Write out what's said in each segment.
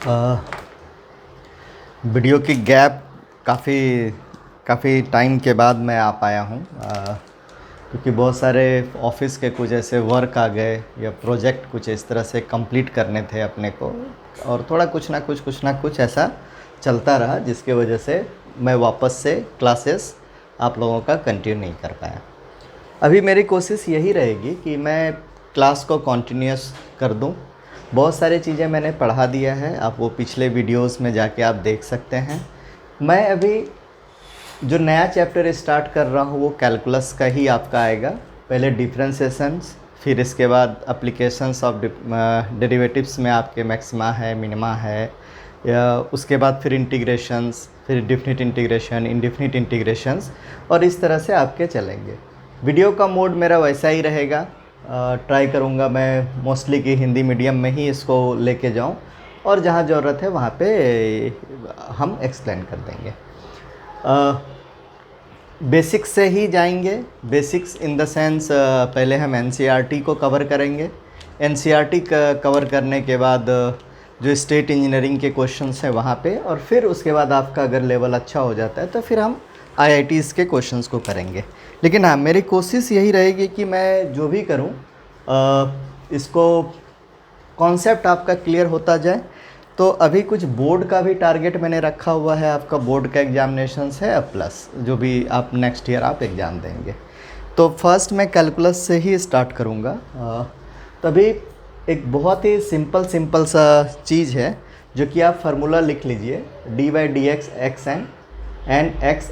अ, video की gap काफ़ी काफ़ी टाइम के बाद मैं आ पाया हूँ, क्योंकि बहुत सारे ऑफिस के कुछ ऐसे वर्क आ गए या प्रोजेक्ट कुछ इस तरह से कंप्लीट करने थे अपने को, और थोड़ा कुछ ना कुछ ऐसा चलता रहा, जिसके वजह से मैं वापस से क्लासेस आप लोगों का कंटिन्यू नहीं कर पाया। अभी मेरी कोशिश यही रहेगी कि मैं क्लास को कंटिन्यूअस कर दूं। बहुत सारी चीज़ें मैंने पढ़ा दिया है, आप वो पिछले वीडियोस में जाके आप देख सकते हैं। मैं अभी जो नया चैप्टर स्टार्ट कर रहा हूँ वो कैलकुलस का ही आपका आएगा। पहले डिफरेंशिएशंस, फिर इसके बाद एप्लीकेशंस ऑफ डेरिवेटिव्स में आपके मैक्सिमा है, मिनिमा है, या उसके बाद फिर इंटीग्रेशंस, फिर डिफिनिट इंटीग्रेशन, इनडिफिनिट इंटीग्रेशंस, और इस तरह से आपके चलेंगे। वीडियो का मोड मेरा वैसा ही रहेगा। ट्राई करूँगा मैं मोस्टली कि हिंदी मीडियम में ही इसको लेके जाऊँ, और जहाँ ज़रूरत है वहाँ पे हम एक्सप्लेन कर देंगे। बेसिक्स से ही जाएंगे। बेसिक्स इन द सेंस पहले हम एनसीईआरटी को कवर करेंगे। एनसीईआरटी कवर करने के बाद जो स्टेट इंजीनियरिंग के क्वेश्चंस हैं वहाँ पे, और फिर उसके बाद आपका अगर लेवल अच्छा हो जाता है तो फिर हम आईआईटीज़ के क्वेश्चंस को करेंगे। लेकिन हाँ, मेरी कोशिश यही रहेगी कि मैं जो भी करूँ इसको कॉन्सेप्ट आपका क्लियर होता जाए। तो अभी कुछ बोर्ड का भी टारगेट मैंने रखा हुआ है। आपका बोर्ड का एग्जामिनेशंस है, प्लस जो भी आप नेक्स्ट ईयर आप एग्ज़ाम देंगे। तो फर्स्ट मैं कैलकुलस से ही स्टार्ट करूँगा। तभी एक बहुत ही सिंपल सा चीज़ है, जो कि आप फार्मूला लिख लीजिए, d by d x x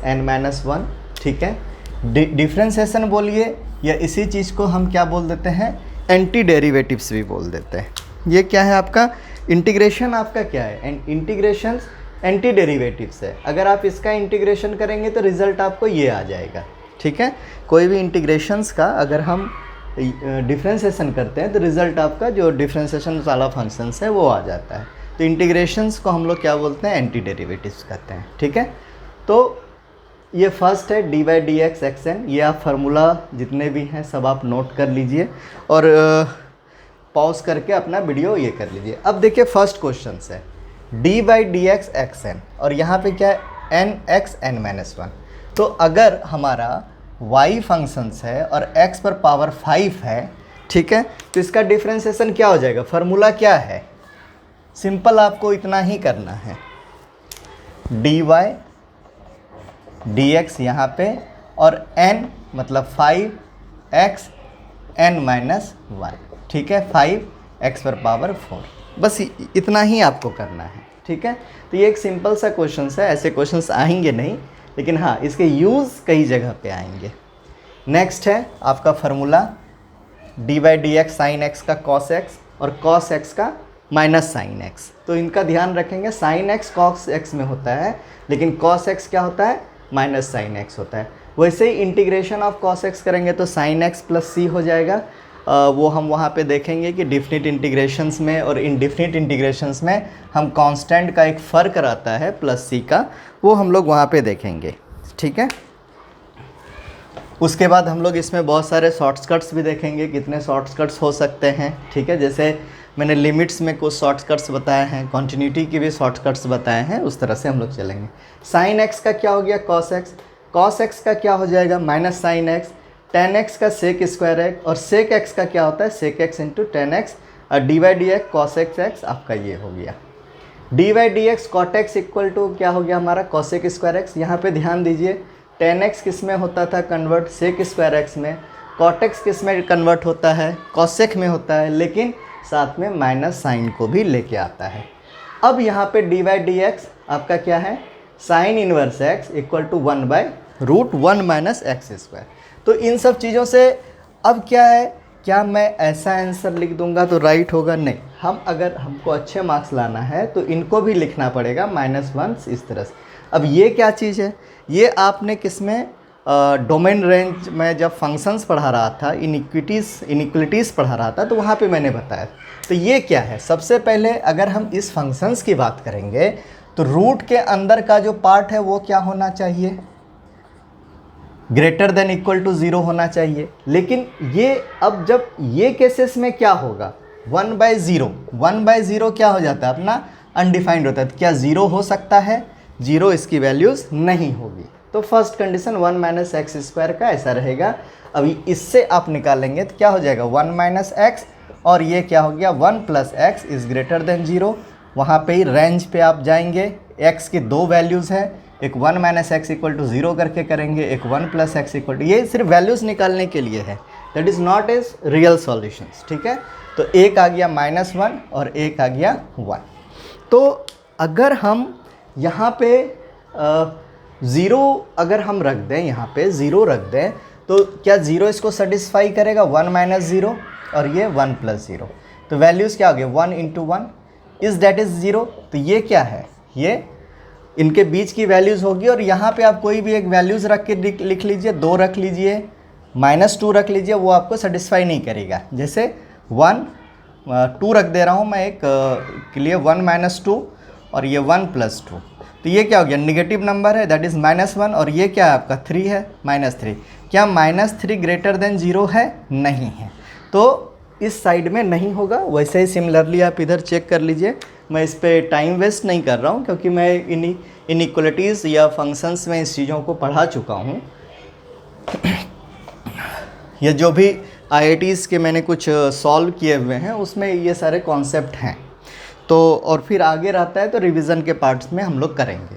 n minus one. ठीक है, डिफ्रेंसिएशन बोलिए, या इसी चीज़ को हम क्या बोल देते हैं, एंटी डेरिवेटिव्स भी बोल देते हैं। ये क्या है आपका इंटीग्रेशन, आपका क्या है, एंड इंटीग्रेशन एंटी डेरिवेटिव्स है। अगर आप इसका इंटीग्रेशन करेंगे तो रिज़ल्ट आपको ये आ जाएगा। ठीक है, कोई भी इंटीग्रेशंस का अगर हम डिफ्रेंसिएशन करते हैं तो रिज़ल्ट आपका जो डिफ्रेंसिएशन वाला फंक्शंस है वो आ जाता है। तो इंटीग्रेशंस को हम लोग क्या बोलते हैं, एंटी डेरिवेटिव्स कहते हैं। ठीक है, तो ये फर्स्ट है d by d x x n. ये आप फार्मूला जितने भी हैं सब आप नोट कर लीजिए, और पॉज करके अपना वीडियो ये कर लीजिए। अब देखिए फर्स्ट क्वेश्चन है d by d x x n, और यहाँ पे क्या है, n x n minus one. तो अगर हमारा y फंक्शंस है और x पर पावर 5 है, ठीक है, तो इसका डिफ्रेंसिएशन क्या हो जाएगा, फार्मूला क्या है, सिंपल आपको इतना ही करना है, डी वाई डी एक्स यहाँ पे, और n मतलब 5x n माइनस वन। ठीक है, 5x पर पावर 4, बस इतना ही आपको करना है। ठीक है, तो ये एक सिंपल सा क्वेश्चन है। ऐसे क्वेश्चंस आएंगे नहीं, लेकिन हाँ इसके यूज़ कई जगह पे आएंगे। नेक्स्ट है आपका formula D by d x sine x का कॉस एक्स, और कॉस एक्स का माइनस साइन एक्स। तो इनका ध्यान रखेंगे, साइन एक्स कॉस एक्स में होता है, लेकिन कॉस एक्स क्या होता है, माइनस साइन एक्स होता है। वैसे ही इंटीग्रेशन ऑफ कॉस एक्स करेंगे तो साइन एक्स प्लस सी हो जाएगा। वो हम वहाँ पे देखेंगे कि डिफिनिट इंटीग्रेशंस में और इनडिफिनिट इंटीग्रेशंस में हम कांस्टेंट का एक फ़र्क रहता है प्लस सी का, वो हम लोग वहाँ पे देखेंगे। ठीक है, उसके बाद हम लोग इसमें बहुत सारे शॉर्टकट्स भी देखेंगे, कितने शॉर्टकट्स हो सकते हैं। ठीक है, जैसे मैंने लिमिट्स में कुछ शॉर्टकट्स बताए हैं, कॉन्टिन्यूटी की भी शॉर्टकट्स बताए हैं, उस तरह से हम लोग चलेंगे। साइन एक्स का क्या हो गया, कॉस एक्स, कॉस एक्स का क्या हो जाएगा, minus sine x, tan x का सेक स्क्वायर एक्स, और सेक एक्स का क्या होता है, sec x into tan x, और d y d x cos x x आपका ये हो गया। D y d x cot x equal to क्या हो गया हमारा, कॉसेक स्क्वायर एक्स। यहाँ पे ध्यान दीजिए, टेन एक्स किस में होता था कन्वर्ट, सेक स्क्वायर एक्स में, कॉट एक्स किस में कन्वर्ट होता है, कॉसेक में होता है, लेकिन साथ में माइनस साइन को भी लेके आता है। अब यहाँ पे डी वाई डी एक्स आपका क्या है, sine inverse x equal to 1/√1 minus x square. तो इन सब चीज़ों से अब क्या है, क्या मैं ऐसा आंसर लिख दूंगा तो राइट होगा, नहीं। हम अगर हमको अच्छे मार्क्स लाना है तो इनको भी लिखना पड़ेगा -1 इस तरह से। अब ये क्या चीज़ है, ये आपने किस में, डोमेन रेंज में जब फंक्शंस पढ़ा रहा था, इनिक्विटीज़ पढ़ा रहा था, तो वहाँ पे मैंने बताया। तो ये क्या है, सबसे पहले अगर हम इस फंक्शंस की बात करेंगे तो रूट के अंदर का जो पार्ट है वो क्या होना चाहिए, ग्रेटर देन इक्वल टू 0 होना चाहिए। लेकिन ये अब जब ये केसेस में क्या होगा, 1/0 क्या हो जाता है अपना अनडिफाइंड होता है। तो क्या ज़ीरो हो सकता है? ज़ीरो इसकी वैल्यूज़ नहीं होगी। तो first condition 1 minus x square का ऐसा रहेगा। अभी इससे आप निकालेंगे तो क्या हो जाएगा 1 माइनस एक्स, और ये क्या हो गया 1 plus x is greater than zero. वहाँ पे ही रेंज पे आप जाएंगे, एक्स की दो वैल्यूज़ है, एक 1 minus x equal to zero करके करेंगे, एक 1 प्लस एक्स इक्वल टू, ये सिर्फ वैल्यूज़ निकालने के लिए है, that is not as real solutions. ठीक है, तो एक आ गया -1 और एक आ गया 1। तो अगर हम यहाँ पे ज़ीरो अगर हम रख दें, यहाँ पे ज़ीरो रख दें, तो क्या ज़ीरो इसको सेटिस्फाई करेगा 1 माइनस ज़ीरो और ये 1 प्लस ज़ीरो। तो वैल्यूज़ क्या हो गया 1 into 1 is that is zero. तो ये क्या है, ये इनके बीच की वैल्यूज़ होगी। और यहाँ पे आप कोई भी एक वैल्यूज़ रख के लिख लीजिए, 2 रख लीजिए, -2 रख लीजिए, वो आपको सेटिस्फाई नहीं करेगा। जैसे 1 2 रख दे रहा हूँ मैं एक के लिए 1 माइनस 2 और ये 1 प्लस 2, तो ये क्या हो गया नेगेटिव नंबर है, दैट इज़ -1, और ये क्या है आपका 3 है, -3। क्या -3 ग्रेटर देन ज़ीरो है? नहीं है, तो इस साइड में नहीं होगा। वैसे ही सिमिलरली आप इधर चेक कर लीजिए। मैं इस पे टाइम वेस्ट नहीं कर रहा हूँ क्योंकि मैं इनइक्वलिटीज़ या फंक्शंस में इस चीज़ों को पढ़ा चुका हूँ। ये जो भी IITs के मैंने कुछ सॉल्व किए हुए हैं उसमें ये सारे कॉन्सेप्ट हैं। तो और फिर आगे रहता है तो रिवीजन के पार्ट्स में हम लोग करेंगे।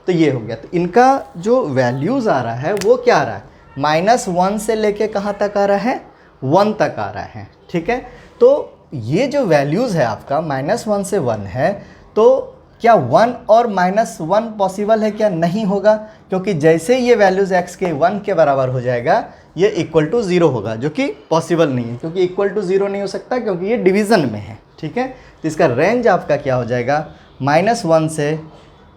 तो ये हो गया। तो इनका जो वैल्यूज़ आ रहा है वो क्या आ रहा है, -1 से लेके कहाँ तक आ रहा है, 1 तक आ रहा है। ठीक है, तो ये जो वैल्यूज़ है आपका -1 से 1 है, तो क्या 1 और -1 पॉसिबल है? क्या नहीं होगा, क्योंकि जैसे ये वैल्यूज़ x के 1 के बराबर हो जाएगा ये इक्वल टू 0 होगा, जो कि पॉसिबल नहीं है, क्योंकि इक्वल टू 0 नहीं हो सकता क्योंकि ये डिवीज़न में है। ठीक है, तो इसका रेंज आपका क्या हो जाएगा -1 से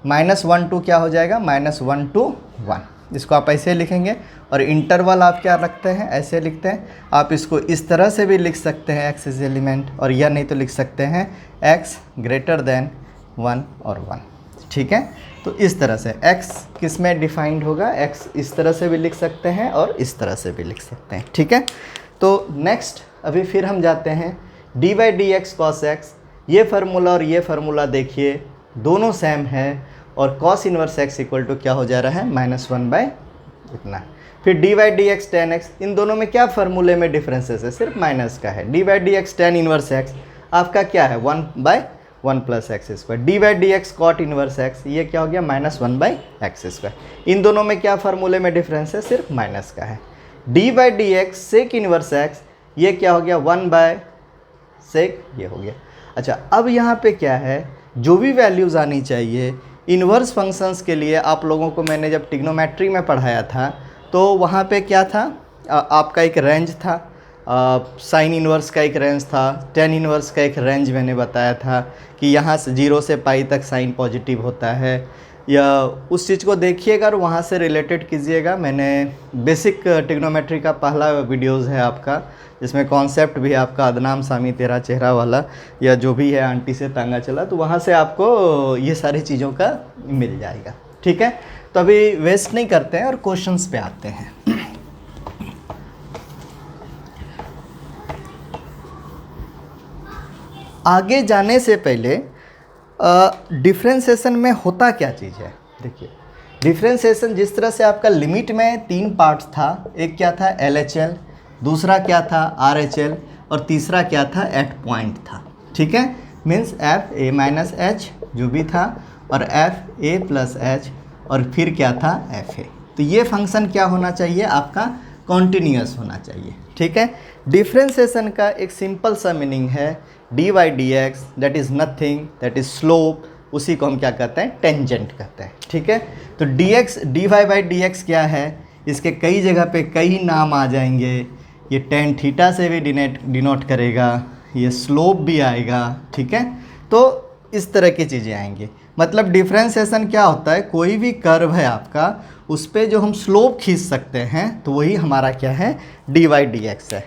-1 टू क्या हो जाएगा -1 to 1। इसको आप ऐसे लिखेंगे, और इंटरवल आप क्या रखते हैं, ऐसे लिखते हैं। आप इसको इस तरह से भी लिख सकते हैं x इज एलिमेंट, और या नहीं तो लिख सकते हैं x ग्रेटर देन 1 और 1। ठीक है, तो इस तरह से x किस में डिफाइंड होगा, x इस तरह से भी लिख सकते हैं और इस तरह से भी लिख सकते हैं। ठीक है, तो नेक्स्ट अभी फिर हम जाते हैं dy/dx cos x। ये फार्मूला और ये फार्मूला देखिए दोनों सेम है, और cos inverse x equal to क्या हो जा रहा है -1 बाय इतना। फिर dy/dx tan x, इन दोनों में क्या फार्मूले में डिफरेंसेस है, सिर्फ माइनस का है। dy/dx tan इनवर्स x आपका क्या है 1/1 plus x square. dy/dx cot inverse x ये क्या हो गया -1/x स्क्वायर। इन दोनों में क्या फार्मूले में डिफरेंस है, सिर्फ माइनस का है। dy/dx sec इनवर्स x ये क्या हो गया 1/sec, ये हो गया। अच्छा, अब यहाँ पे क्या है, जो भी वैल्यूज़ आनी चाहिए इन्वर्स फंक्शंस के लिए, आप लोगों को मैंने जब ट्रिग्नोमेट्री में पढ़ाया था तो वहाँ पे क्या था, आपका एक रेंज था, साइन इन्वर्स का एक रेंज था, टेन इन्वर्स का एक रेंज मैंने बताया था कि यहाँ से 0 से पाई तक साइन पॉजिटिव होता है, या उस चीज़ को देखिएगा और वहाँ से रिलेटेड कीजिएगा। मैंने बेसिक ट्रिग्नोमेट्री का पहला वीडियोज़ है आपका, जिसमें कॉन्सेप्ट भी आपका अदनाम सामी तेरा चेहरा वाला, या जो भी है आंटी से तांगा चला, तो वहाँ से आपको ये सारी चीज़ों का मिल जाएगा। ठीक है, तो अभी वेस्ट नहीं करते हैं और क्वेश्चंस पे आते हैं। आगे जाने से पहले डिफ्रेंसिएशन में होता क्या चीज़ है, देखिए डिफ्रेंसिएशन जिस तरह से आपका लिमिट में 3 पार्ट्स था, एक क्या था LHL, दूसरा क्या था RHL, और तीसरा क्या था एट पॉइंट था। ठीक है, मीन्स FA-H जो भी था, और FA+H, और फिर क्या था FA। तो ये फंक्शन क्या होना चाहिए आपका, कॉन्टिन्यूस होना चाहिए। ठीक है, डिफ्रेंसिएशन का एक सिंपल सा मीनिंग है dy/dx, that is nothing, that is slope, उसी को हम क्या कहते हैं, टेंजेंट कहते हैं। ठीक है, तो dy/dx क्या है, इसके कई जगह पे कई नाम आ जाएंगे। ये टेन थीटा से भी डिनोट करेगा, ये स्लोप भी आएगा। ठीक है, तो इस तरह की चीज़ें आएंगी। मतलब डिफ्रेंसिएशन क्या होता है, कोई भी कर्व है आपका, उस पर जो हम स्लोप खींच सकते हैं तो वही हमारा क्या है, dy/dx है।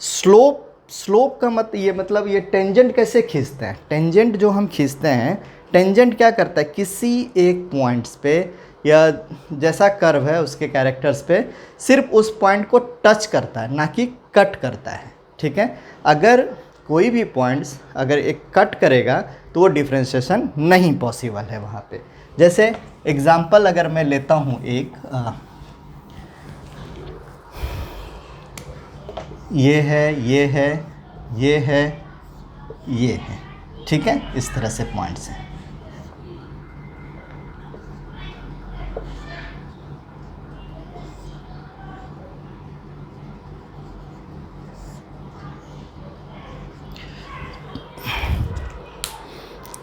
स्लोप का मतलब ये टेंजेंट कैसे खींचते हैं, टेंजेंट जो हम खींचते हैं, टेंजेंट क्या करता है, किसी एक पॉइंट्स पे या जैसा कर्व है उसके कैरेक्टर्स पे सिर्फ उस पॉइंट को टच करता है, ना कि कट करता है। ठीक है, अगर कोई भी पॉइंट्स अगर एक कट करेगा तो वो डिफ्रेंशिएशन नहीं पॉसिबल है वहाँ पे। जैसे एग्जांपल अगर मैं लेता हूँ एक ये है, ये है, ये है, ये है, ठीक है, इस तरह से पॉइंट्स हैं।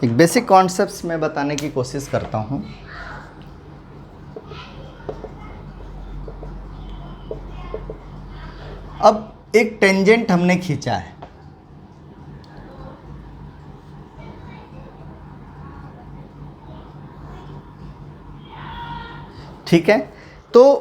एक बेसिक कॉन्सेप्ट्स मैं बताने की कोशिश करता हूँ। अब एक टेंजेंट हमने खींचा है, ठीक है, तो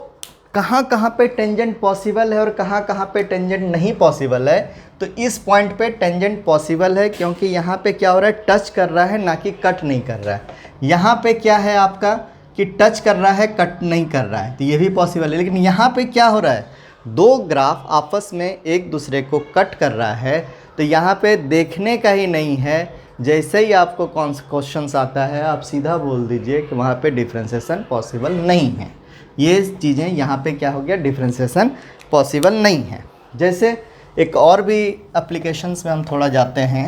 कहाँ कहाँ पे टेंजेंट पॉसिबल है और कहाँ कहाँ पे टेंजेंट नहीं पॉसिबल है। तो इस पॉइंट पे टेंजेंट पॉसिबल है क्योंकि यहाँ पे क्या हो रहा है, टच कर रहा है, ना कि कट नहीं कर रहा है। यहाँ पे क्या है आपका कि टच कर रहा है, कट नहीं कर रहा है, तो ये भी पॉसिबल है। लेकिन यहाँ पे क्या हो रहा है, दो ग्राफ आपस में एक दूसरे को कट कर रहा है, तो यहाँ पे देखने का ही नहीं है। जैसे ही आपको क्वेश्चंस आता है आप सीधा बोल दीजिए कि वहाँ पे डिफ्रेंशिएशन पॉसिबल नहीं है। ये चीज़ें यहाँ पे क्या हो गया, डिफ्रेंशिएशन पॉसिबल नहीं है। जैसे एक और भी एप्लीकेशंस में हम थोड़ा जाते हैं।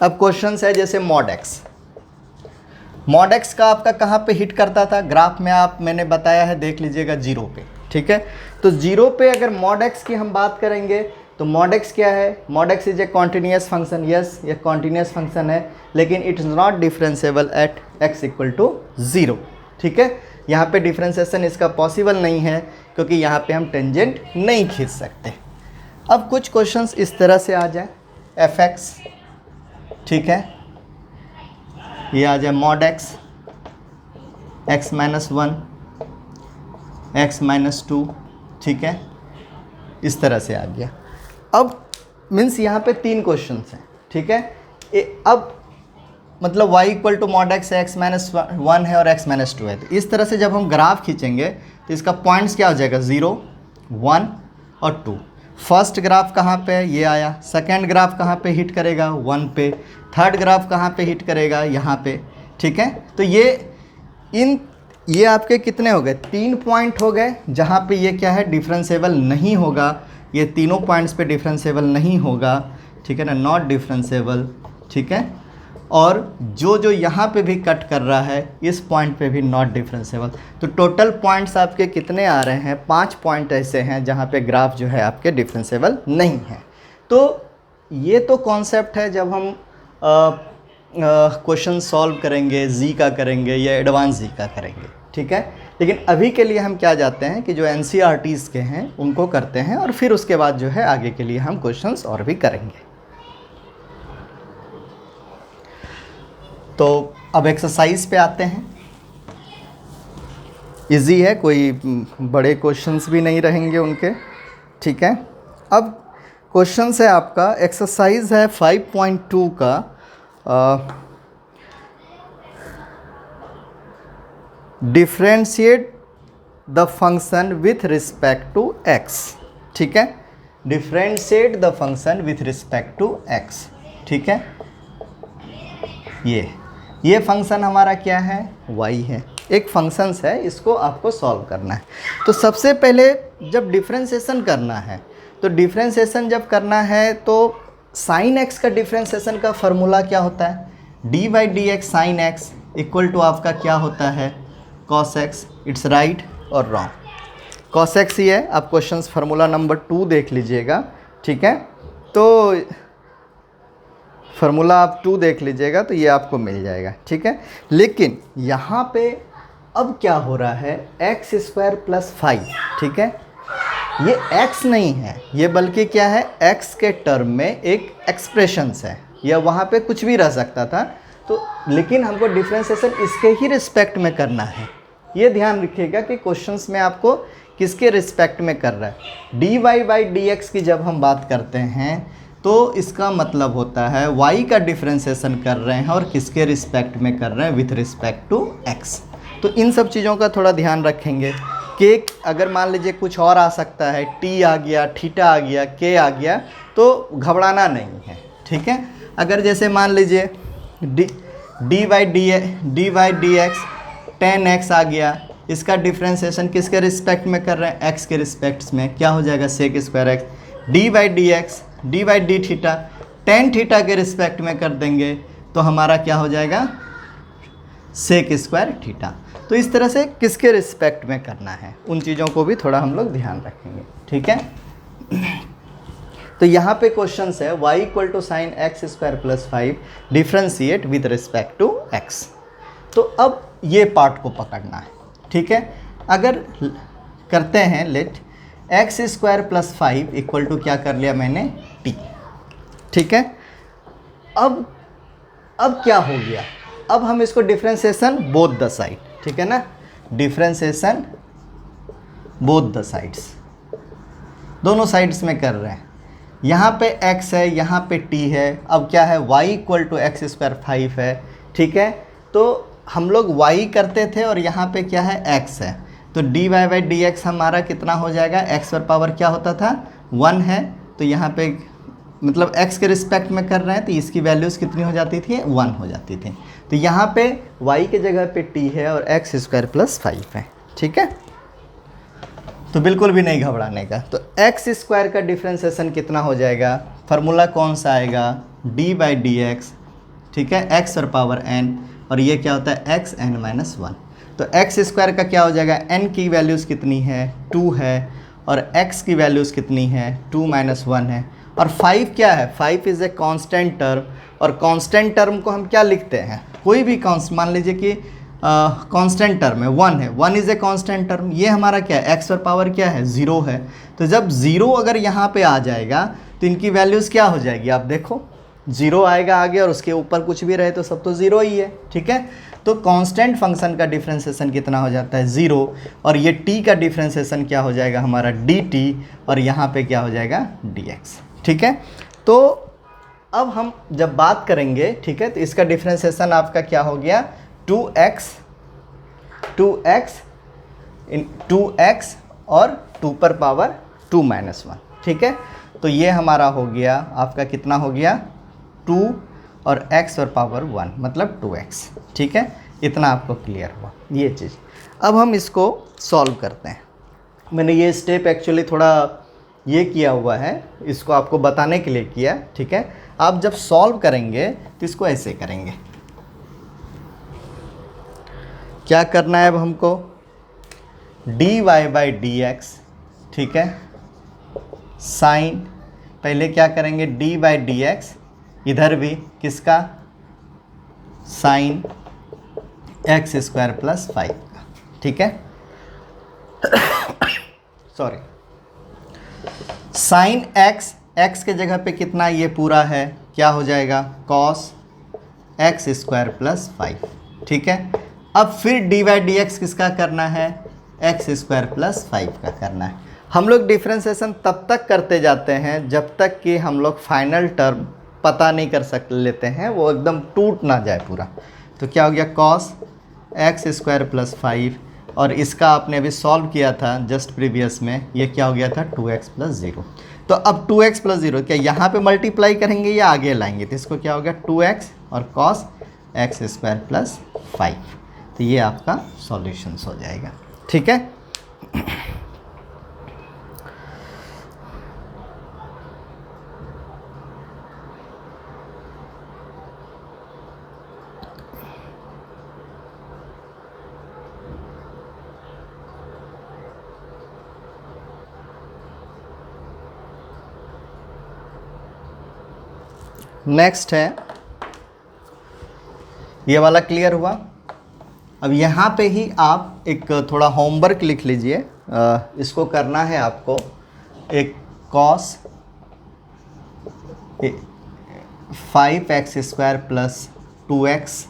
अब क्वेश्चंस है जैसे मॉड एक्स। मॉड एक्स का आपका कहाँ पे हिट करता था, ग्राफ में आप मैंने बताया है, देख लीजिएगा 0 पे, ठीक है। तो 0 पे अगर मॉड एक्स की हम बात करेंगे तो मॉड एक्स क्या है, mod x is a continuous function. Yes, ये कॉन्टिन्यूस फंक्शन है, लेकिन it is not differentiable at x equal to 0, ठीक है। यहाँ पे डिफ्रेंशिएशन इसका पॉसिबल नहीं है क्योंकि यहाँ पे हम टेंजेंट नहीं खींच सकते। अब कुछ क्वेश्चंस इस तरह से आ जाए, fx, ठीक है, ये आ जाए mod x, x minus 1, x minus 2, ठीक है, इस तरह से आ गया। अब मीन्स यहाँ पे 3 क्वेश्चंस हैं, ठीक है। अब मतलब y equal to mod x है, x माइनस 1 है और x माइनस 2 है। तो इस तरह से जब हम ग्राफ खींचेंगे तो इसका पॉइंट्स क्या हो जाएगा, 0, 1 और 2। फर्स्ट ग्राफ कहाँ पे है, ये आया। सेकंड ग्राफ कहाँ पे हिट करेगा, 1 पे। थर्ड ग्राफ कहाँ पे हिट करेगा, यहाँ पे, ठीक है। तो ये आपके कितने हो गए, 3 पॉइंट हो गए जहाँ पे ये क्या है, डिफरेंशिएबल नहीं होगा। ये तीनों पॉइंट्स पे डिफरेंशिएबल नहीं होगा, ठीक है ना, नॉट डिफरेंशिएबल, ठीक है। और जो यहाँ पे भी कट कर रहा है इस पॉइंट पे भी नॉट डिफरेंशिएबल। तो टोटल पॉइंट्स आपके कितने आ रहे हैं, 5 पॉइंट ऐसे हैं जहाँ पे ग्राफ जो है आपके डिफरेंशिएबल नहीं है। तो ये तो कॉन्सेप्ट है जब हम क्वेश्चन सॉल्व करेंगे, जी का करेंगे या एडवांस जी का करेंगे, ठीक है। लेकिन अभी के लिए हम क्या जाते हैं कि जो NCERTs के हैं उनको करते हैं और फिर उसके बाद जो है आगे के लिए हम क्वेश्चंस और भी करेंगे। तो अब एक्सरसाइज पे आते हैं। इजी है, कोई बड़े क्वेश्चंस भी नहीं रहेंगे उनके, ठीक है। अब क्वेश्चंस है आपका, एक्सरसाइज है 5.2 का differentiate the function with respect to x, ठीक है। Differentiate the function with respect to x, ठीक है। ये फंक्शन हमारा क्या है, y है, एक फंक्शंस है, इसको आपको सॉल्व करना है। तो सबसे पहले जब डिफ्रेंशिएशन करना है, तो डिफ्रेंशिएशन जब करना है तो साइन x का डिफ्रेंशिएशन का फॉर्मूला क्या होता है, d by d x sine x equal to आपका क्या होता है, कॉस एक्स। इट्स राइट और रॉन्ग, कॉस एक्स ही है। आप क्वेश्चंस फार्मूला नंबर 2 देख लीजिएगा, ठीक है। तो फार्मूला आप 2 देख लीजिएगा तो ये आपको मिल जाएगा, ठीक है। लेकिन यहाँ पे अब क्या हो रहा है, एक्स स्क्वायर प्लस 5, ठीक है। ये x नहीं है, ये बल्कि क्या है, x के टर्म में एक एक्सप्रेशंस है, या वहाँ पे कुछ भी रह सकता था। तो लेकिन हमको डिफ्रेंशिएशन इसके ही रिस्पेक्ट में करना है। ये ध्यान रखिएगा कि क्वेश्चंस में आपको किसके रिस्पेक्ट में कर रहा है। dy बाई dx की जब हम बात करते हैं तो इसका मतलब होता है y का डिफ्रेंशिएशन कर रहे हैं और किसके रिस्पेक्ट में कर रहे हैं, विथ रिस्पेक्ट टू x। तो इन सब चीज़ों का थोड़ा ध्यान रखेंगे। के अगर मान लीजिए कुछ और आ सकता है, टी आ गया, थीटा आ गया, के आ गया, तो घबराना नहीं है, ठीक है। अगर जैसे मान लीजिए d by d x tan x आ गया, इसका डिफ्रेंसिएशन किसके रिस्पेक्ट में कर रहे हैं, एक्स के रिस्पेक्ट में, क्या हो जाएगा sec square x. D by d theta tan theta के रिस्पेक्ट में कर देंगे तो हमारा क्या हो जाएगा सेक स्क्वायर थीटा। तो इस तरह से किसके रिस्पेक्ट में करना है उन चीज़ों को भी थोड़ा हम लोग ध्यान रखेंगे, ठीक है। तो यहाँ पे क्वेश्चन है y equal to sine x square plus 5 differentiate with respect to x। तो अब ये पार्ट को पकड़ना है, ठीक है। अगर करते हैं let x square plus 5 equal to क्या कर लिया मैंने t, ठीक है। अब क्या हो गया, अब हम इसको डिफ्रेंसिएशन बोथ द साइड, ठीक है ना, डिफ्रेंसिएशन बोथ द साइड्स, दोनों साइड्स में कर रहे हैं। यहाँ पे x है, यहाँ पे t है, अब क्या है y equal to x square 5 है, ठीक है। तो हम लोग y करते थे और यहाँ पे क्या है x है, तो dy बाई डी एक्स हमारा कितना हो जाएगा, x पर पावर क्या होता था 1 है, तो यहाँ पे मतलब x के रिस्पेक्ट में कर रहे हैं तो इसकी वैल्यूज़ कितनी हो जाती थी 1 हो जाती थी। तो यहाँ पे y के जगह पे t है और एक्स स्क्वायर प्लस 5 है, ठीक है। तो बिल्कुल भी नहीं घबराने का। तो एक्स स्क्वायर का डिफ्रेंसिएशन कितना हो जाएगा, फार्मूला कौन सा आएगा, डी बाई डी एक्स, ठीक है, एक्स और पावर n, और ये क्या होता है एक्स एन माइनस 1। तो एक्स स्क्वायर का क्या हो जाएगा, n की वैल्यूज़ कितनी है 2 है, और x की वैल्यूज़ कितनी है 2 माइनस 1 है, और 5 क्या है, 5 इज़ ए कांस्टेंट टर्म, और कांस्टेंट टर्म को हम क्या लिखते हैं, कोई भी कांस्टेंट मान लीजिए कि कांस्टेंट टर्म है 1 है, 1 इज़ ए कांस्टेंट टर्म, ये हमारा क्या है एक्स पर पावर क्या है 0 है। तो जब 0 अगर यहाँ पे आ जाएगा तो इनकी वैल्यूज़ क्या हो जाएगी, आप देखो 0 आएगा आगे और उसके ऊपर कुछ भी रहे तो सब तो 0 ही है, ठीक है। तो कांस्टेंट फंक्शन का डिफ्रेंसिएशन कितना हो जाता है 0, और ये t का डिफ्रेंसिएशन क्या हो जाएगा हमारा dt, और यहाँ पे क्या हो जाएगा dx, ठीक है। तो अब हम जब बात करेंगे, ठीक है, तो इसका डिफ्रेंसिएशन आपका क्या हो गया 2x और 2 पर पावर 2 माइनस 1, ठीक है। तो ये हमारा हो गया आपका कितना हो गया 2 और x और पावर 1 मतलब 2x, ठीक है। इतना आपको क्लियर हुआ ये चीज़। अब हम इसको सॉल्व करते हैं। मैंने ये स्टेप एक्चुअली थोड़ा ये किया हुआ है, इसको आपको बताने के लिए किया, ठीक है। आप जब सॉल्व करेंगे तो इसको ऐसे करेंगे, क्या करना है अब हमको, dy बाई डी एक्स, ठीक है, साइन, पहले क्या करेंगे d बाई डी एक्स, इधर भी किसका साइन एक्स स्क्वायर प्लस 5 का, ठीक है। सॉरी, साइन एक्स के जगह पे कितना ये पूरा है, क्या हो जाएगा कॉस एक्स स्क्वायर प्लस 5, ठीक है। अब फिर डी बाई डी एक्स किसका करना है, एक्स स्क्वायर प्लस 5 का करना है। हम लोग डिफ्रेंसिएशन तब तक करते जाते हैं जब तक कि हम लोग फाइनल टर्म पता नहीं कर लेते हैं, वो एकदम टूट ना जाए पूरा। तो क्या हो गया कॉस एक्स स्क्वायर प्लस 5, और इसका आपने अभी सॉल्व किया था जस्ट प्रीवियस में, ये क्या हो गया था 2x प्लस 0। तो अब 2x प्लस 0 क्या यहाँ पे मल्टीप्लाई करेंगे या आगे लाएंगे, तो इसको क्या हो गया 2x और कॉस एक्स स्क्वायर प्लस 5। तो ये आपका सॉल्यूशंस हो जाएगा, ठीक है। नेक्स्ट है ये वाला, क्लियर हुआ। अब यहाँ पे ही आप एक थोड़ा होमवर्क लिख लीजिए, इसको करना है आपको, एक cos 5x square plus 2x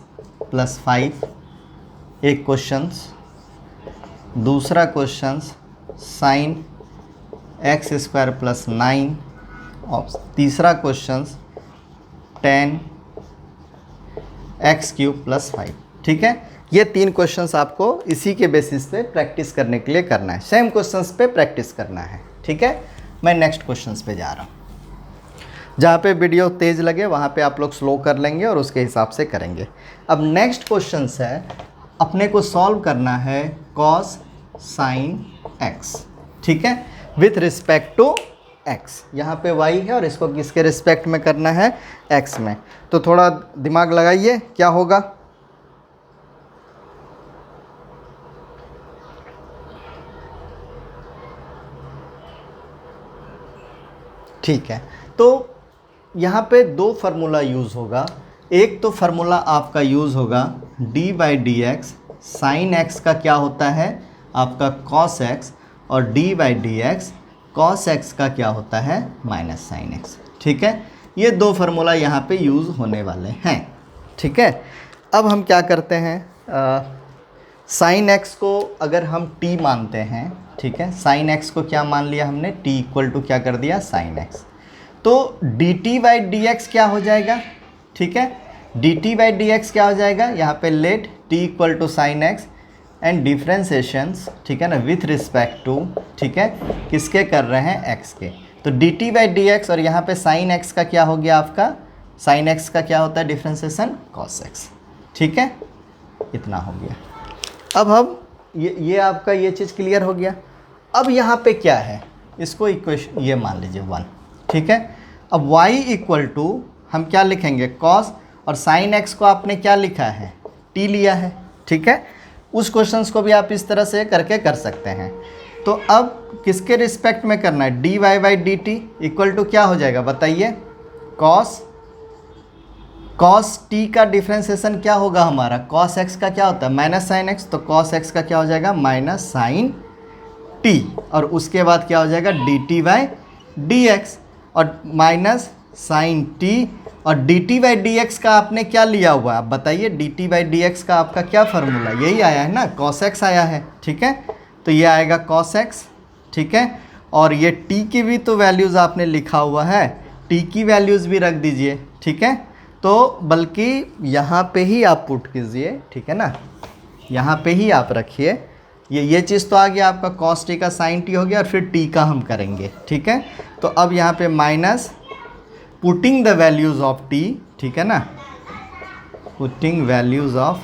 plus 5 एक क्वेश्चंस, दूसरा questions sign x square plus 9, और तीसरा क्वेश्चंस 10 x³ प्लस 5, ठीक है। ये 3 क्वेश्चंस आपको इसी के बेसिस पे प्रैक्टिस करने के लिए करना है, सेम क्वेश्चंस पे प्रैक्टिस करना है, ठीक है। मैं नेक्स्ट क्वेश्चंस पे जा रहा हूँ। जहाँ पे वीडियो तेज़ लगे वहाँ पे आप लोग स्लो कर लेंगे और उसके हिसाब से करेंगे। अब नेक्स्ट क्वेश्चंस है, अपने को सॉल्व करना है कॉस साइन एक्स, ठीक है, विथ रिस्पेक्ट टू एक्स। यहाँ पे वाई है और इसको किसके रिस्पेक्ट में करना है, एक्स में। तो थोड़ा दिमाग लगाइए क्या होगा। ठीक है, तो यहाँ पे 2 फार्मूला यूज़ होगा। एक तो फार्मूला आपका यूज़ होगा D by d x, sine x का क्या होता है आपका कॉस एक्स, और D by d x cos x का क्या होता है माइनस साइन एक्स, ठीक है। ये 2 फार्मूला यहाँ पे यूज़ होने वाले हैं, ठीक है। अब हम क्या करते हैं, साइन एक्स को अगर हम t मानते हैं, ठीक है, साइन एक्स को क्या मान लिया हमने, t इक्वल टू क्या कर दिया साइन एक्स, तो dt बाई डी एक्स क्या हो जाएगा, ठीक है, dt बाई डी एक्स क्या हो जाएगा, यहाँ पे let t equal to sine x and differentiations, ठीक है ना, विथ रिस्पेक्ट टू, ठीक है, किसके कर रहे हैं x के। तो dt बाई डी एक्स और यहाँ पे साइन x का क्या हो गया आपका, साइन x का क्या होता है डिफ्रेंसिएशन कॉस x, ठीक है, इतना हो गया। अब हम ये आपका ये चीज़ क्लियर हो गया। अब यहाँ पे क्या है, इसको इक्वेशन ये मान लीजिए 1, ठीक है। अब y इक्वल टू हम क्या लिखेंगे कॉस, और साइन x को आपने क्या लिखा है t लिया है, ठीक है। उस क्वेश्चंस को भी आप इस तरह से करके कर सकते हैं। तो अब किसके रिस्पेक्ट में करना है, dy by d t equal to क्या हो जाएगा बताइए, कॉस t का डिफ्रेंसिएशन क्या होगा हमारा, कॉस x का क्या होता है माइनस साइन x, तो कॉस x का क्या हो जाएगा माइनस साइन t, और उसके बाद क्या हो जाएगा dt बाई डी एक्स, और माइनस साइन t, और dt बाई डी एक्स का आपने क्या लिया हुआ है आप बताइए, dt बाई डी एक्स का आपका क्या फार्मूला, यही आया है ना, cos x आया है, ठीक है। तो ये आएगा cos x, ठीक है, और ये t की भी तो वैल्यूज़ आपने लिखा हुआ है, t की वैल्यूज़ भी रख दीजिए, ठीक है। तो बल्कि यहाँ पे ही आप पुट कीजिए, ठीक है ना, यहाँ पे ही आप रखिए। ये चीज़ तो आ गया आपका cos t का sin t हो गया, और फिर t का हम करेंगे, ठीक है। तो अब यहाँ पे minus putting the values of t, ठीक है ना, पुटिंग वैल्यूज़ ऑफ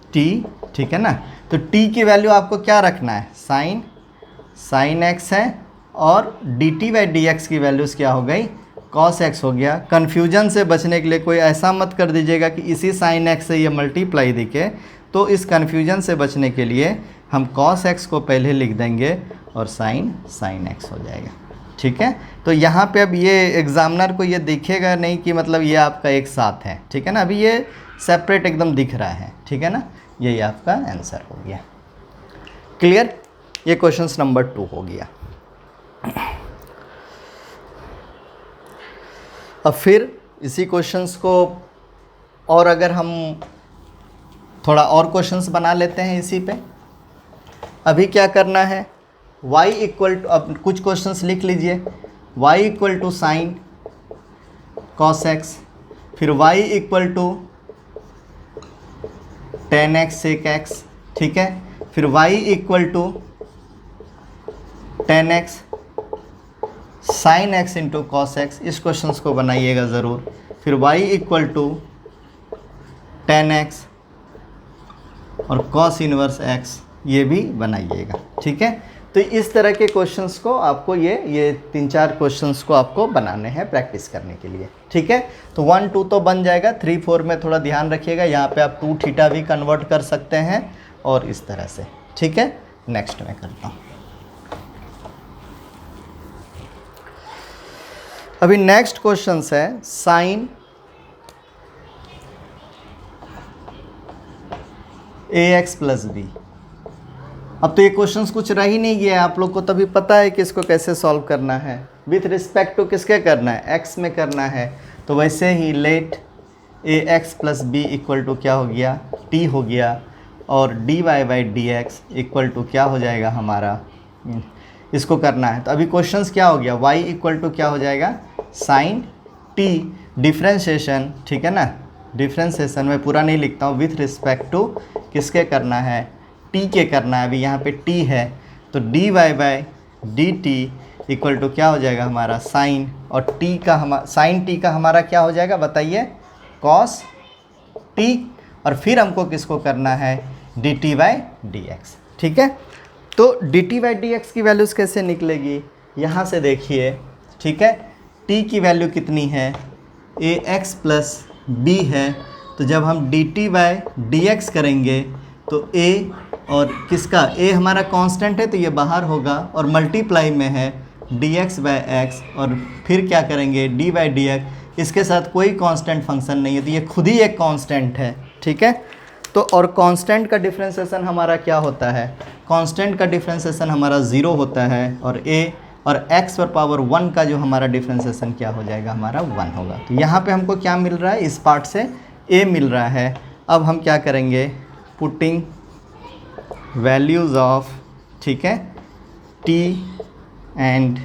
t, ठीक है ना। तो t की वैल्यू आपको क्या रखना है, साइन x है, और dt बाई डी एक्स की वैल्यूज़ क्या हो गई cos x हो गया। कन्फ्यूजन से बचने के लिए कोई ऐसा मत कर दीजिएगा कि इसी साइन x से ये मल्टीप्लाई दिखे, तो इस कन्फ्यूजन से बचने के लिए हम cos x को पहले लिख देंगे और साइन x हो जाएगा, ठीक है। तो यहाँ पे अब ये एग्जामिनर को ये दिखेगा नहीं कि मतलब ये आपका एक साथ है, ठीक है ना, अभी ये सेपरेट एकदम दिख रहा है, ठीक है ना। यही आपका आंसर हो गया, क्लियर। ये क्वेश्चंस नंबर 2 हो गया। अब फिर इसी क्वेश्चंस को और अगर हम थोड़ा और क्वेश्चंस बना लेते हैं इसी पे। अभी क्या करना है, y इक्वल टू, अब कुछ क्वेश्चंस लिख लीजिए, y equal to sine cos x, फिर y equal to tan x sec x, ठीक है, फिर y equal to tan x sine x into cos x, इस क्वेश्चंस को बनाइएगा ज़रूर। फिर y equal to tan x और कॉस इनवर्स x, ये भी बनाइएगा, ठीक है। तो इस तरह के क्वेश्चंस को आपको ये 3-4 क्वेश्चंस को आपको बनाने हैं प्रैक्टिस करने के लिए, ठीक है। तो 1 2 तो बन जाएगा, 3 4 में थोड़ा ध्यान रखिएगा, यहाँ पे आप 2 थीटा भी कन्वर्ट कर सकते हैं और इस तरह से, ठीक है। नेक्स्ट मैं करता हूँ। अभी नेक्स्ट क्वेश्चन है साइन ax प्लस बी। अब तो ये क्वेश्चंस कुछ रह ही नहीं गया, आप लोग को तभी पता है कि इसको कैसे सॉल्व करना है, विथ रिस्पेक्ट टू किसके करना है, x में करना है। तो वैसे ही let ax plus b equal to क्या हो गया, t हो गया, और dy by d x equal to क्या हो जाएगा हमारा, इसको करना है। तो अभी क्वेश्चंस क्या हो गया, y इक्वल टू क्या हो जाएगा साइन t डिफ्रेंशिएशन, ठीक है ना, डिफ्रेंसिएशन में पूरा नहीं लिखता हूँ, विथ रिस्पेक्ट टू किसके करना है, टी के करना है। अभी यहाँ पे टी है तो d y by d t equal to क्या हो जाएगा हमारा साइन, और टी का साइन टी का हमारा क्या हो जाएगा बताइए, कॉस टी, और फिर हमको किसको करना है, D t by d x. ठीक है, तो D t by d x की वैल्यूज़ कैसे निकलेगी, यहाँ से देखिए। ठीक है, टी की वैल्यू कितनी है, ए एक्स प्लस बी है, तो जब हम D t by d x करेंगे तो ए और किसका, ए हमारा कांस्टेंट है तो ये बाहर होगा, और मल्टीप्लाई में है डी एक्स बाई एक्स, और फिर क्या करेंगे डी बाई डी एक्स, इसके साथ कोई कांस्टेंट फंक्शन नहीं है तो ये खुद ही एक कांस्टेंट है। ठीक है, तो और कांस्टेंट का डिफरेंशिएशन हमारा क्या होता है, कांस्टेंट का डिफरेंशिएशन हमारा 0 होता है, और ए और x पर पावर 1 का जो हमारा डिफरेंशिएशन क्या हो जाएगा, हमारा 1 होगा। तो यहाँ पे हमको क्या मिल रहा है, इस पार्ट से a मिल रहा है। अब हम क्या करेंगे, पुटिंग वैल्यूज़ ऑफ, ठीक है, t and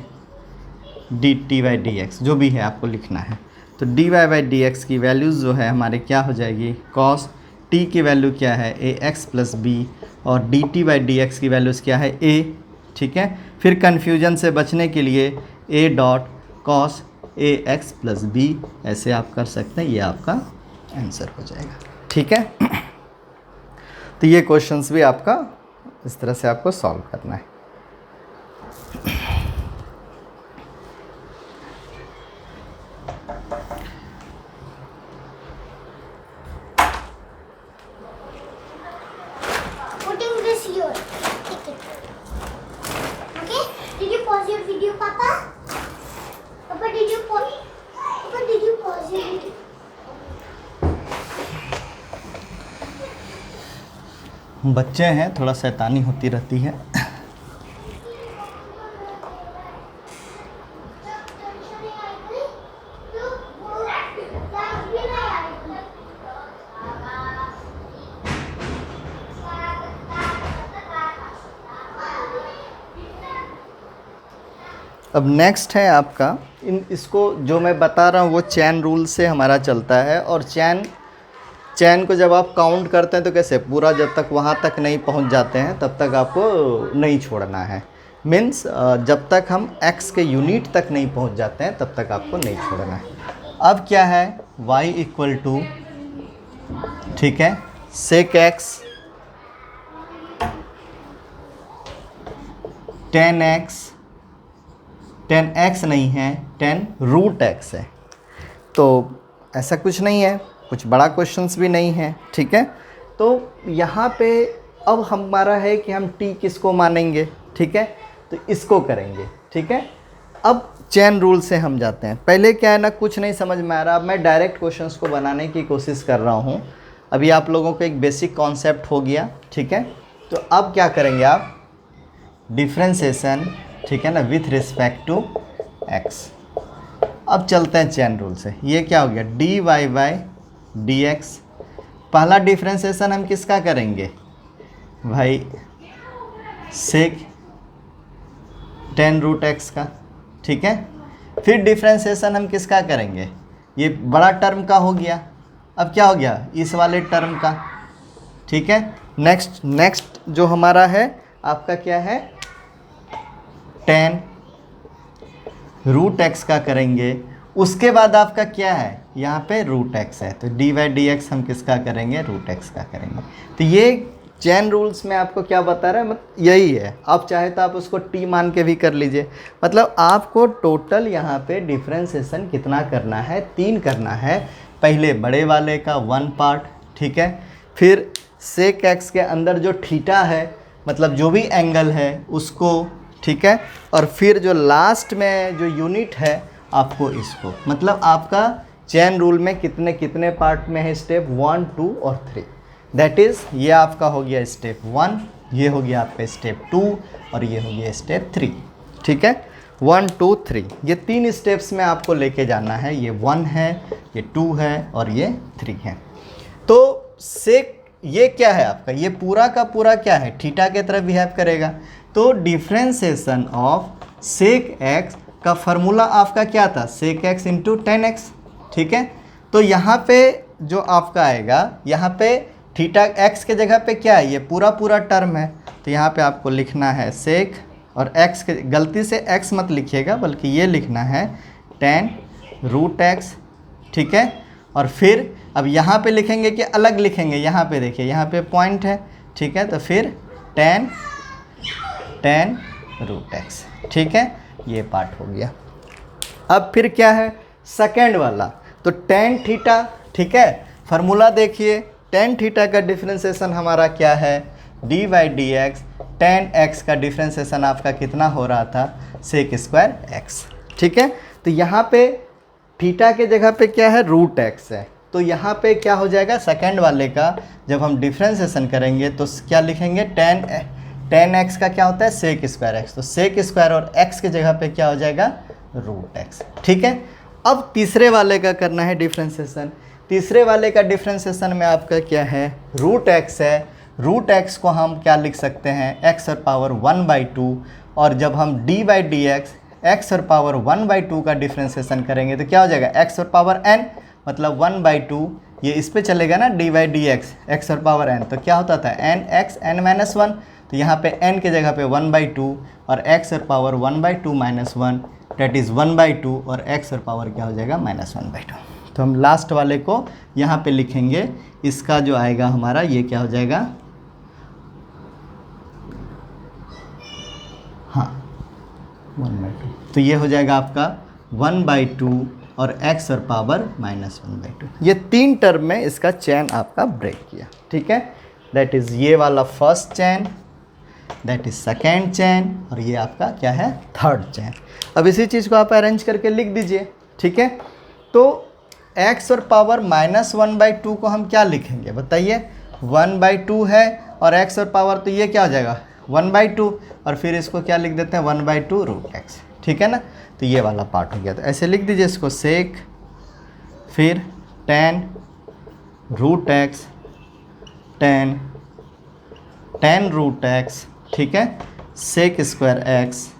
d t by d x जो भी है आपको लिखना है। तो d y by d x की वैल्यूज़ जो है हमारे क्या हो जाएगी, कॉस टी की वैल्यू क्या है, ए एक्स प्लस बी, और D t by d x की वैल्यूज़ क्या है, ए। ठीक है, फिर कन्फ्यूजन से बचने के लिए a dot cos a x plus b ऐसे आप कर सकते हैं, ये आपका आंसर हो जाएगा। ठीक है, तो ये क्वेश्चंस भी आपका इस तरह से आपको सॉल्व करना है। बच्चे हैं, थोड़ा शैतानी होती रहती है। अब नेक्स्ट है आपका इसको जो मैं बता रहा हूँ वो चैन रूल से हमारा चलता है, और चैन को जब आप काउंट करते हैं तो कैसे पूरा जब तक वहाँ तक नहीं पहुँच जाते हैं तब तक आपको नहीं छोड़ना है। मीन्स जब तक हम x के यूनिट तक नहीं पहुँच जाते हैं तब तक आपको नहीं छोड़ना है। अब क्या है, y इक्वल टू, ठीक है, सेक x 10x नहीं है 10 रूट x है, तो ऐसा कुछ नहीं है, कुछ बड़ा क्वेश्चंस भी नहीं है। ठीक है, तो यहाँ पे अब हमारा है कि हम t किसको मानेंगे, ठीक है, तो इसको करेंगे। ठीक है, अब चैन रूल से हम जाते हैं। पहले क्या है ना, कुछ नहीं समझ में आ रहा, अब मैं डायरेक्ट क्वेश्चंस को बनाने की कोशिश कर रहा हूँ। अभी आप लोगों को एक बेसिक कॉन्सेप्ट हो गया। ठीक है, तो अब क्या करेंगे आप, डिफ्रेंसिएशन, ठीक है ना, विथ रिस्पेक्ट टू x। अब चलते हैं चैन रूल से। ये क्या हो गया, d y by d x. पहला डिफ्रेंसिएशन हम किसका करेंगे भाई, सेक 10 रूट x का। ठीक है, फिर डिफ्रेंसिएशन हम किसका करेंगे, ये बड़ा टर्म का हो गया। अब क्या हो गया, इस वाले टर्म का। ठीक है, नेक्स्ट जो हमारा है आपका क्या है, 10 रूट x का करेंगे। उसके बाद आपका क्या है, यहाँ पे रूट x है, तो डी वाई डी एक्स हम किसका करेंगे, रूट x का करेंगे। तो ये चैन रूल्स में आपको क्या बता रहा है, मतलब यही है। आप चाहे तो आप उसको t मान के भी कर लीजिए। मतलब आपको टोटल यहाँ पे डिफ्रेंसिएशन कितना करना है, 3 करना है। पहले बड़े वाले का 1 पार्ट, ठीक है, फिर सेक x के अंदर जो थीटा है, मतलब जो भी एंगल है उसको, ठीक है, और फिर जो लास्ट में जो यूनिट है आपको इसको। मतलब आपका चैन रूल में कितने कितने पार्ट में है, स्टेप 1, 2 और 3। दैट इज़ ये आपका हो गया स्टेप 1, ये हो गया आपका स्टेप 2 और ये हो गया स्टेप 3। ठीक है, 1, 2, 3 ये 3 स्टेप्स में आपको लेके जाना है। ये 1 है, ये 2 है और ये 3 है। तो सेक ये क्या है आपका, ये पूरा का पूरा क्या है, थीटा के तरफ बिहेव करेगा। तो डिफ्रेंसिएशन ऑफ सेक x का फार्मूला आपका क्या था, सेक x इंटू 10x। ठीक है, तो यहाँ पे जो आपका आएगा यहाँ पे थीटा एक्स के जगह पे क्या है, ये पूरा पूरा टर्म है, तो यहाँ पे आपको लिखना है सेक, और एक्स के गलती से एक्स मत लिखिएगा बल्कि ये लिखना है tan रूट एक्स, ठीक है। और फिर अब यहाँ पे लिखेंगे कि अलग लिखेंगे, यहाँ पे देखिए यहाँ पे पॉइंट है, ठीक है, तो फिर tan रूट एक्स, ठीक है, ये पार्ट हो गया। अब फिर क्या है सेकेंड वाला, तो tan थीटा, ठीक है, फार्मूला देखिए tan थीटा का डिफ्रेंसिएशन हमारा क्या है d by d x, tan x का डिफ्रेंसिएशन आपका कितना हो रहा था सेक स्क्वायर एक्स, ठीक है। तो यहाँ पे थीटा के जगह पे क्या है रूट एक्स है, तो यहाँ पे क्या हो जाएगा सेकेंड वाले का जब हम डिफ्रेंसिएशन करेंगे तो क्या लिखेंगे tan x का क्या होता है सेक स्क्वायर एक्स, तो सेक स्क्वायर और x के जगह पे क्या हो जाएगा रूट एक्स, ठीक है। अब तीसरे वाले का करना है डिफ्रेंसिएशन, तीसरे वाले का डिफ्रेंसिएशन में आपका क्या है रूट एक्स है, रूट एक्स को हम क्या लिख सकते हैं एक्स और पावर 1/2, और जब हम डी बाई डी एक्स और पावर 1/2 का डिफ्रेंसिएशन करेंगे तो क्या हो जाएगा एक्स और पावर n, मतलब 1/2, ये इस पे चलेगा ना डी बाई डी एक्स और पावर n, तो क्या होता था n x n-1, तो यहाँ पे n के जगह पे 1/2 और x और पावर 1/2 - 1 डेट इज़ 1/2, और x और पावर क्या हो जाएगा -1/2। तो हम लास्ट वाले को यहाँ पे लिखेंगे, इसका जो आएगा हमारा ये क्या हो जाएगा, हाँ 1/2, तो ये हो जाएगा आपका 1/2 और x और पावर -1/2। ये तीन टर्म में इसका चैन आपका ब्रेक किया, ठीक है, दैट इज़ ये वाला first chain, that is second chain, और ये आपका क्या है थर्ड चैन। अब इसी चीज़ को आप अरेंज करके लिख दीजिए, ठीक है। तो x और पावर -1/2 को हम क्या लिखेंगे बताइए, 1/2 है और x और पावर, तो ये क्या हो जाएगा 1/2, और फिर इसको क्या लिख देते हैं 1/2 रूट एक्स, ठीक है ना। तो ये वाला पार्ट हो गया, तो ऐसे लिख दीजिए इसको सेक, फिर tan root x, tan root x, ठीक है, सेक स्क्वायर एक्स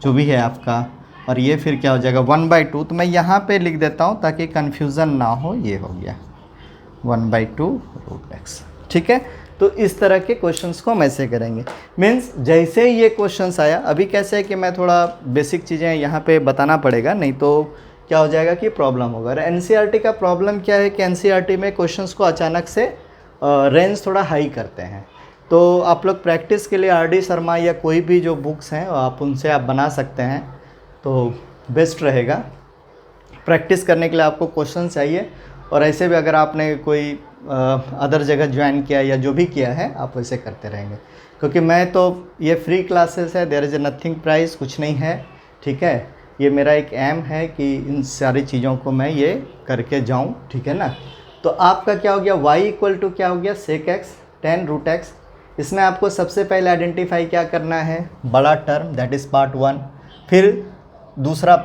जो भी है आपका, और ये फिर क्या हो जाएगा 1/2, तो मैं यहाँ पे लिख देता हूँ ताकि कन्फ्यूज़न ना हो, ये हो गया 1/2 रूट एक्स, ठीक है। तो इस तरह के क्वेश्चंस को हम ऐसे करेंगे, मीन्स जैसे ही ये क्वेश्चंस आया, अभी कैसे है कि मैं थोड़ा बेसिक चीज़ें यहाँ पे बताना पड़ेगा, नहीं तो क्या हो जाएगा कि प्रॉब्लम होगा। और एनसीईआरटी का प्रॉब्लम क्या है कि एनसीईआरटी में क्वेश्चंस को अचानक से रेंज थोड़ा हाई करते हैं, तो आप लोग प्रैक्टिस के लिए आर.डी. शर्मा या कोई भी जो बुक्स हैं आप उनसे आप बना सकते हैं, तो बेस्ट रहेगा। प्रैक्टिस करने के लिए आपको क्वेश्चन चाहिए, और ऐसे भी अगर आपने कोई अदर जगह ज्वाइन किया या जो भी किया है आप वैसे करते रहेंगे, क्योंकि मैं तो ये फ्री क्लासेस है, देयर इज़ नथिंग प्राइस, कुछ नहीं है, ठीक है। ये मेरा एक एम है कि इन सारी चीज़ों को मैं ये करके जाऊँ, ठीक है ना। तो आपका क्या हो गया y = क्या हो गया sec x tan root x. इसमें आपको सबसे पहले आइडेंटिफाई क्या करना है बड़ा टर्म, दैट इज़ पार्ट 1, फिर दूसरा